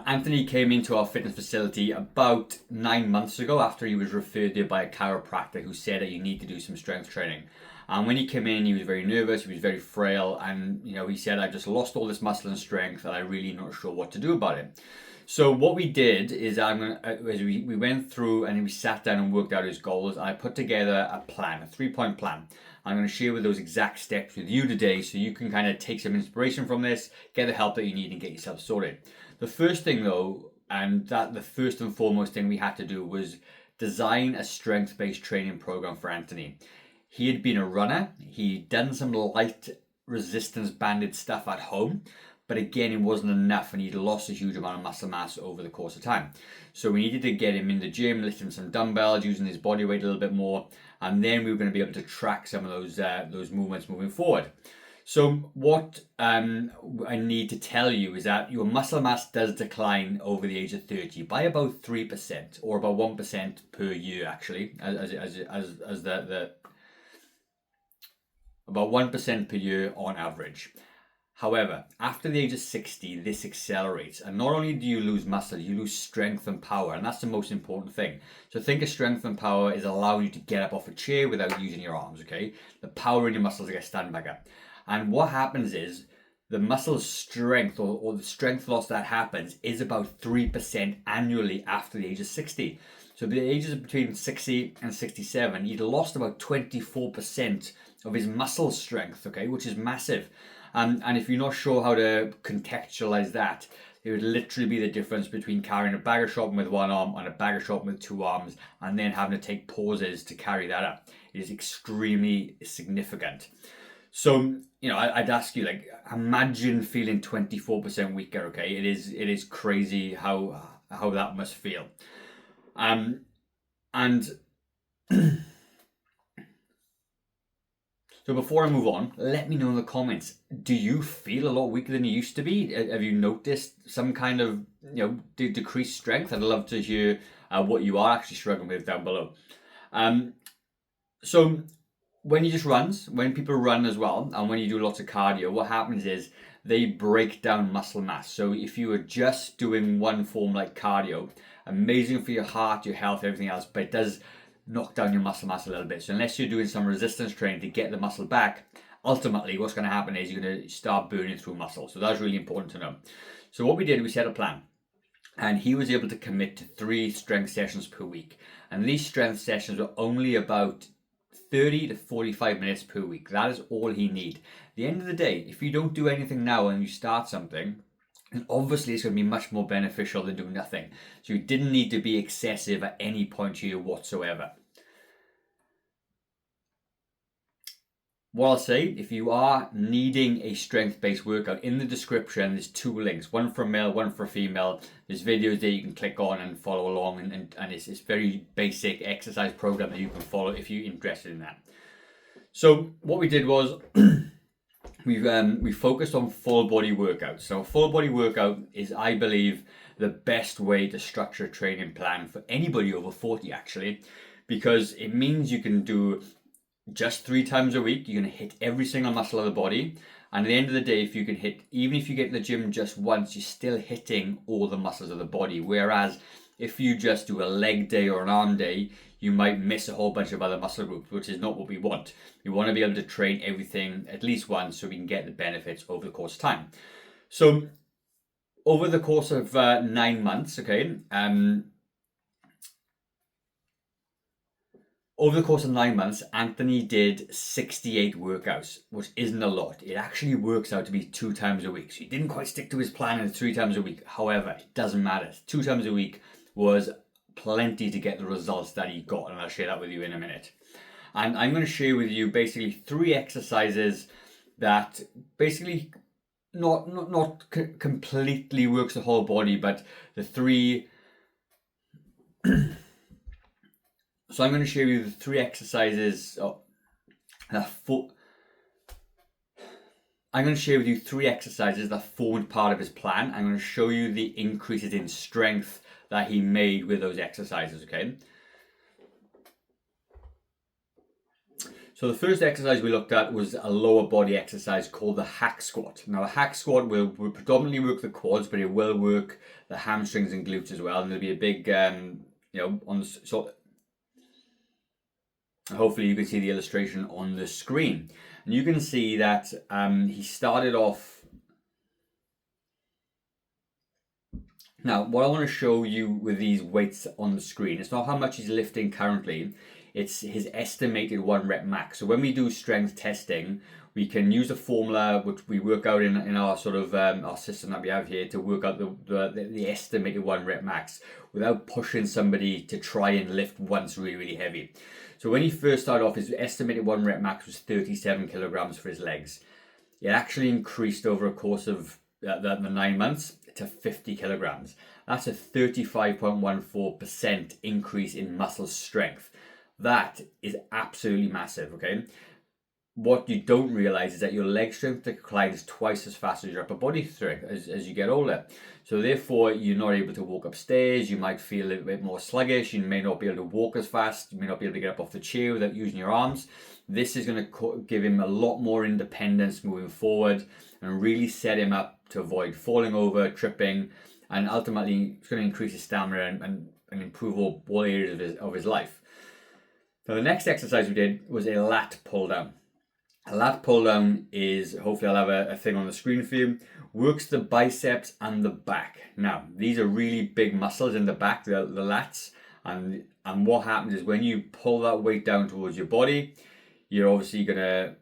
Anthony came into our fitness facility about 9 months ago after he was referred there by a chiropractor who said that you need to do some strength training. And when he came in, he was very nervous, he was very frail, and he said, "I just lost all this muscle and strength, and I'm really not sure what to do about it." So what we did is we went through and we sat down and worked out his goals. I put together a plan, a 3-point plan. I'm going to share with those exact steps with you today so you can kind of take some inspiration from this, get the help that you need, and get yourself sorted. The first thing though, and that the first and foremost thing we had to do was design a strength-based training program for Anthony. He had been a runner, he'd done some light resistance banded stuff at home, but again, it wasn't enough and he'd lost a huge amount of muscle mass over the course of time. So we needed to get him in the gym, lifting some dumbbells, using his body weight a little bit more, and then we were going to be able to track some of those movements moving forward. So what I need to tell you is that your muscle mass does decline over the age of 30 by about 3% or about 1% per year, actually, as the about 1% per year on average. However, after the age of 60, this accelerates. And not only do you lose muscle, you lose strength and power. And that's the most important thing. So think of strength and power is allowing you to get up off a chair without using your arms, okay? The power in your muscles to get stand back up. And what happens is the muscle strength or the strength loss that happens is about 3% annually after the age of 60. So the ages between 60 and 67, he'd lost about 24% of his muscle strength, okay, which is massive. And if you're not sure how to contextualize that, it would literally be the difference between carrying a bag of shopping with one arm and a bag of shopping with two arms and then having to take pauses to carry that up. It is extremely significant. So, I'd ask you, like, imagine feeling 24% weaker, okay? It is crazy how that must feel. And so before I move on, let me know in the comments, do you feel a lot weaker than you used to be? Have you noticed some kind of decreased strength? I'd love to hear what you are actually struggling with down below. So when people run as well, and when you do lots of cardio, what happens is they break down muscle mass. So if you are just doing one form like cardio, amazing for your heart, your health, everything else, but it does knock down your muscle mass a little bit. So unless you're doing some resistance training to get the muscle back, ultimately what's going to happen is you're going to start burning through muscle. So that's really important to know. So what we did, we set a plan. And he was able to commit to 3 strength sessions per week. And these strength sessions were only about 30 to 45 minutes per week. That is all he needs. At the end of the day, if you don't do anything now and you start something, and obviously it's going to be much more beneficial than doing nothing. So you didn't need to be excessive at any point here whatsoever. What I'll say, if you are needing a strength-based workout, in the description there's 2 links, one for male, one for female. There's videos there you can click on and follow along, and it's very basic exercise program that you can follow if you're interested in that. So what we did was we focused on full body workouts. So a full body workout is, I believe, the best way to structure a training plan for anybody over 40 actually, because it means you can do just 3 times a week. You're going to hit every single muscle of the body, and at the end of the day, if you can hit, even if you get in the gym just once, you're still hitting all the muscles of the body. Whereas if you just do a leg day or an arm day, you might miss a whole bunch of other muscle groups, which is not what we want. We want to be able to train everything at least once so we can get the benefits over the course of time. So over the course of 9 months, okay, over the course of 9 months, Anthony did 68 workouts, which isn't a lot. It actually works out to be 2 times a week. So he didn't quite stick to his plan and 3 times a week. However, it doesn't matter. 2 times a week was plenty to get the results that he got, and I'll share that with you in a minute. And I'm going to share with you basically 3 exercises that basically not completely works the whole body, but the 3. So I'm going to share with you the 3 exercises. I'm going to share with you 3 exercises that formed part of his plan. I'm going to show you the increases in strength that he made with those exercises, okay? So the first exercise we looked at was a lower body exercise called the hack squat. Now a hack squat will predominantly work the quads, but it will work the hamstrings and glutes as well. And there'll be a big, on the, so hopefully you can see the illustration on the screen. And you can see that he started off. Now, what I want to show you with these weights on the screen, it's not how much he's lifting currently, it's his estimated 1 rep max. So when we do strength testing, we can use a formula which we work out in our sort of our system that we have here to work out the estimated 1 rep max without pushing somebody to try and lift once really, really heavy. So when he first started off, his estimated 1 rep max was 37 kilograms for his legs. It actually increased over a course of the 9 months to 50 kilograms. That's a 35.14% increase in muscle strength. That is absolutely massive, okay? What you don't realize is that your leg strength declines twice as fast as your upper body strength as you get older. So therefore, you're not able to walk upstairs. You might feel a little bit more sluggish. You may not be able to walk as fast. You may not be able to get up off the chair without using your arms. This is going to give him a lot more independence moving forward and really set him up to avoid falling over, tripping, and ultimately it's going to increase his stamina and improve all areas of his life. Now the next exercise we did was a lat pull down. A lat pull down is, hopefully I'll have a thing on the screen for you, works the biceps and the back. Now these are really big muscles in the back, the lats, and what happens is when you pull that weight down towards your body, you're obviously going to.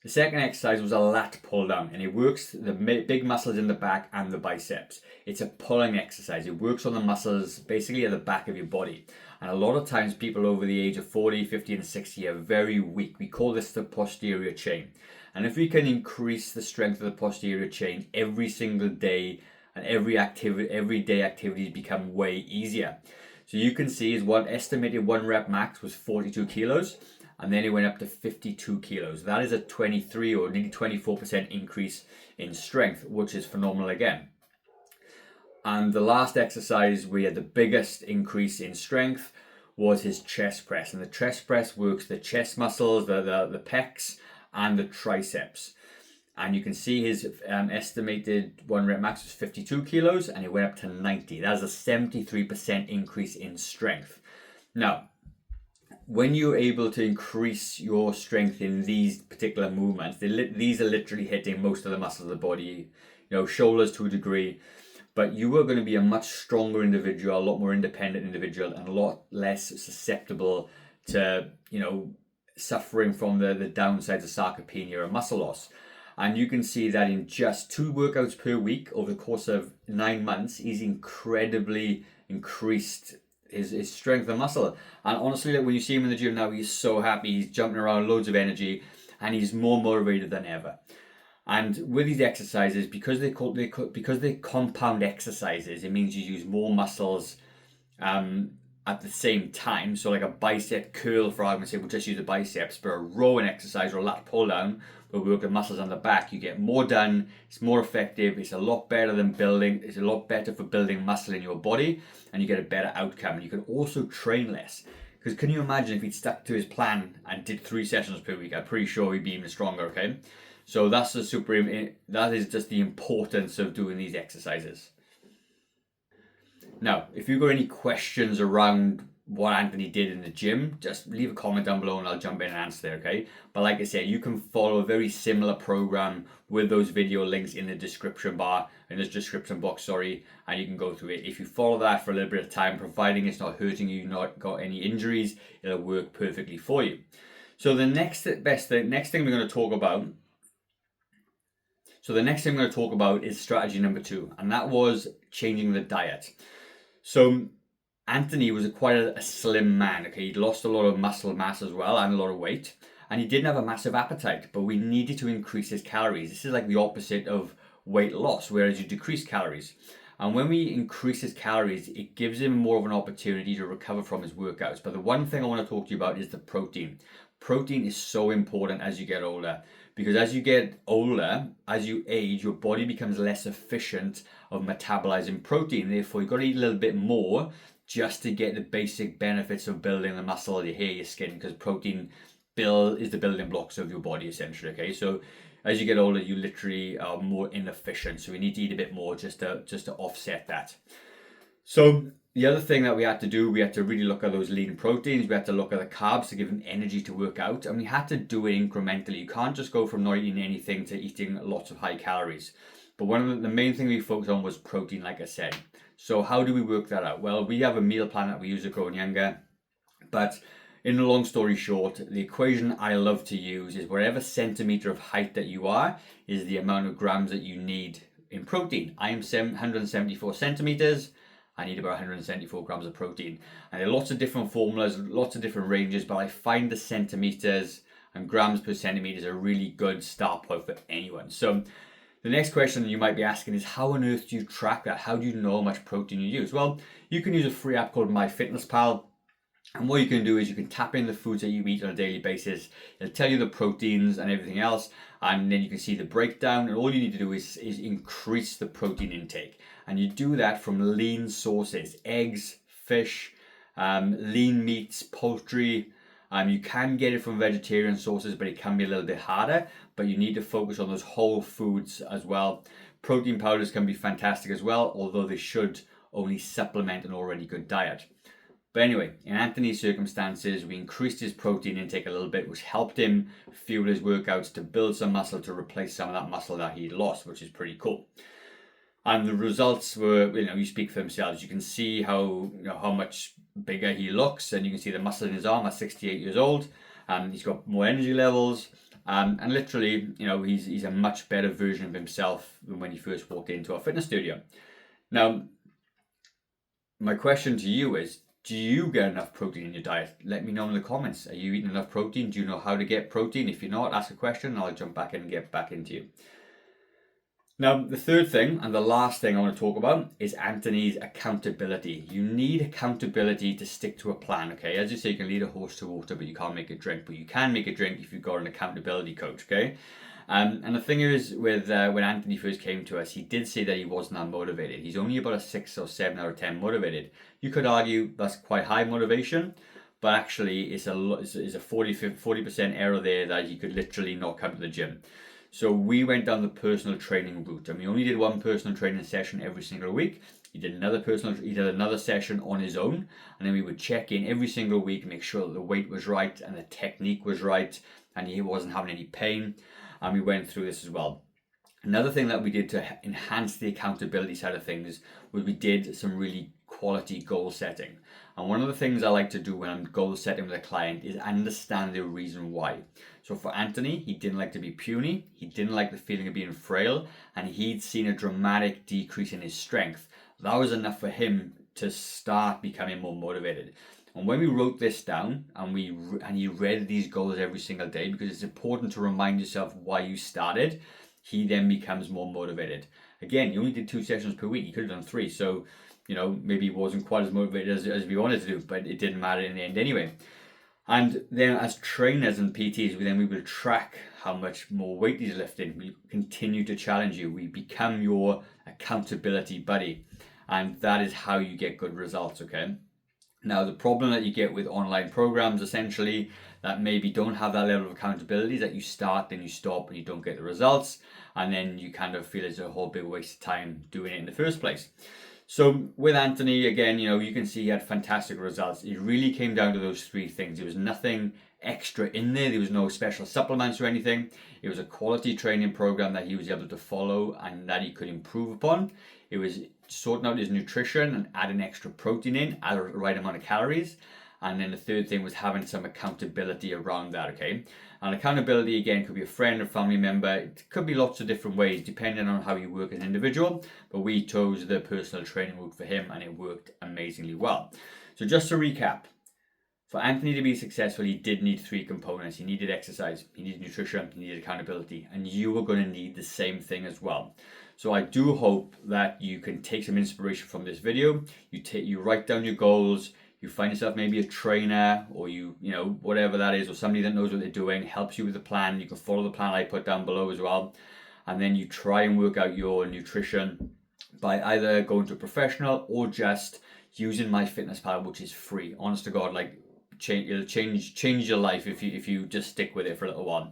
The second exercise was a lat pull down, and it works the big muscles in the back and the biceps. It's a pulling exercise. It works on the muscles basically at the back of your body. And a lot of times people over the age of 40, 50 and 60 are very weak. We call this the posterior chain. And if we can increase the strength of the posterior chain every single day, and everyday activities become way easier. So you can see his estimated 1 rep max was 42 kilos. And then it went up to 52 kilos. That is a 23 or nearly 24% increase in strength, which is phenomenal again. And the last exercise we had the biggest increase in strength was his chest press. And the chest press works the chest muscles, the pecs, and the triceps. And you can see his estimated 1 rep max was 52 kilos, and it went up to 90. That is a 73% increase in strength. Now, when you're able to increase your strength in these particular movements, these are literally hitting most of the muscles of the body, shoulders to a degree, but you are going to be a much stronger individual, a lot more independent individual, and a lot less susceptible to, suffering from the downsides of sarcopenia or muscle loss. And you can see that in just 2 workouts per week over the course of 9 months, he's incredibly increased his strength and muscle. And honestly, when you see him in the gym now, he's so happy, he's jumping around, loads of energy, and he's more motivated than ever. And with these exercises, because they're compound exercises, it means you use more muscles at the same time. So like a bicep curl, for argument's sake, we'll just use the biceps, but a rowing exercise or a lat pull down, where we work the muscles on the back, you get more done, it's more effective, it's a lot better for building muscle in your body, and you get a better outcome. And you can also train less. Because can you imagine if he'd stuck to his plan and did 3 sessions per week? I'm pretty sure he'd be even stronger, okay? So that is just the importance of doing these exercises. Now, if you've got any questions around what Anthony did in the gym, just leave a comment down below and I'll jump in and answer there, okay? But like I said, you can follow a very similar program with those video links in the description box, and you can go through it. If you follow that for a little bit of time, providing it's not hurting you, not got any injuries, it'll work perfectly for you. So the next thing we're going to talk about is strategy number 2, and that was changing the diet. So Anthony was quite a slim man, okay? He'd lost a lot of muscle mass as well and a lot of weight, and he didn't have a massive appetite, but we needed to increase his calories. This is like the opposite of weight loss, whereas you decrease calories. And when we increase his calories, it gives him more of an opportunity to recover from his workouts. But the one thing I want to talk to you about is the protein. Protein is so important as you get older, because as you get older, as you age, your body becomes less efficient of metabolizing protein. Therefore, you've got to eat a little bit more just to get the basic benefits of building the muscle, your hair, your skin, because protein is the building blocks of your body essentially. Okay, so as you get older, you literally are more inefficient, so we need to eat a bit more just to offset that. So the other thing that we had to do, we had to really look at those lean proteins. We had to look at the carbs to give them energy to work out, and we had to do it incrementally. You can't just go from not eating anything to eating lots of high calories. But one of the main thing we focused on was protein, like I said. So how do we work that out? Well, we have a meal plan that we use at Growing Younger, but in a long story short, the equation I love to use is whatever centimeter of height that you are is the amount of grams that you need in protein. I am 174 centimeters. I need about 174 grams of protein. And there are lots of different formulas, lots of different ranges, but I find the centimeters and grams per centimeter is a really good start point for anyone. So the next question you might be asking is, how on earth do you track that? How do you know how much protein you use? Well, you can use a free app called MyFitnessPal. And what you can do is you can tap in the foods that you eat on a daily basis. It'll tell you the proteins and everything else, and then you can see the breakdown. And all you need to do is increase the protein intake. And you do that from lean sources: eggs, fish, lean meats, poultry. You can get it from vegetarian sources, but it can be a little bit harder. But you need to focus on those whole foods as well. Protein powders can be fantastic as well, although they should only supplement an already good diet. But anyway, in Anthony's circumstances, we increased his protein intake a little bit, which helped him fuel his workouts to build some muscle to replace some of that muscle that he'd lost, which is pretty cool. And the results were, you speak for themselves. You can see how much bigger he looks, and you can see the muscle in his arm at 68 years old. He's got more energy levels, and literally, he's a much better version of himself than when he first walked into our fitness studio. Now, my question to you is, do you get enough protein in your diet? Let me know in the comments. Are you eating enough protein? Do you know how to get protein? If you're not, ask a question and I'll jump back in and get back into you. Now, the third thing and the last thing I want to talk about is Anthony's accountability. You need accountability to stick to a plan, okay? As you say, you can lead a horse to water, but you can't make it drink. But you can make it drink if you've got an accountability coach, okay? And the thing is, with when Anthony first came to us, he did say that he wasn't that motivated. He's only about a 6 or 7 out of 10 motivated. You could argue that's quite high motivation, but actually it's a 40% error there that he could literally not come to the gym. So we went down the personal training route, and we only did one personal training session every single week. He did another session on his own, and then we would check in every single week, make sure that the weight was right and the technique was right, and he wasn't having any pain. And we went through this as well. Another thing that we did to enhance the accountability side of things was we did some really quality goal setting. And one of the things I like to do when I'm goal setting with a client is understand the reason why. So for Anthony, he didn't like to be puny, he didn't like the feeling of being frail, and he'd seen a dramatic decrease in his strength. That was enough for him to start becoming more motivated. And when we wrote this down and he read these goals every single day, because it's important to remind yourself why you started, he then becomes more motivated. Again, he only did 2 sessions per week. He could have done 3. So, maybe he wasn't quite as motivated as we wanted to do, but it didn't matter in the end anyway. And then as trainers and PTs, we will track how much more weight he's lifting. We continue to challenge you. We become your accountability buddy. And that is how you get good results, okay? Now, the problem that you get with online programs, essentially, that maybe don't have that level of accountability, is that you start, then you stop, and you don't get the results, and then you kind of feel it's a whole big waste of time doing it in the first place. So with Anthony, again, you can see he had fantastic results. It really came down to those 3 things. There was nothing extra in there. There was no special supplements or anything. It was a quality training program that he was able to follow and that he could improve upon. It was sorting out his nutrition and adding extra protein in at the right amount of calories. And then the third thing was having some accountability around that, okay? And accountability, again, could be a friend or family member. It could be lots of different ways, depending on how you work as an individual. But we chose the personal training route for him, and it worked amazingly well. So just to recap, for Anthony to be successful, he did need 3 components. He needed exercise, he needed nutrition, he needed accountability. And you are going to need the same thing as well. So I do hope that you can take some inspiration from this video. You write down your goals. You find yourself maybe a trainer, or whatever that is, or somebody that knows what they're doing, helps you with the plan. You can follow the plan I put down below as well. And then you try and work out your nutrition by either going to a professional or just using MyFitnessPal, which is free. Honest to God, like it'll change your life if you just stick with it for a little while.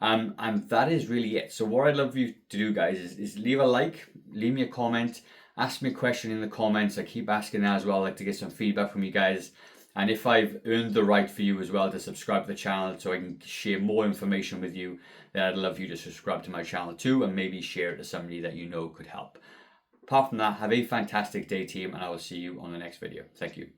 And that is really it. So what I'd love you to do, guys, is leave a like, leave me a comment, ask me a question in the comments. I keep asking that as well. I like to get some feedback from you guys. And if I've earned the right for you as well to subscribe to the channel so I can share more information with you, then I'd love you to subscribe to my channel too, and maybe share it to somebody that you know could help. Apart from that, have a fantastic day, team, and I will see you on the next video. Thank you.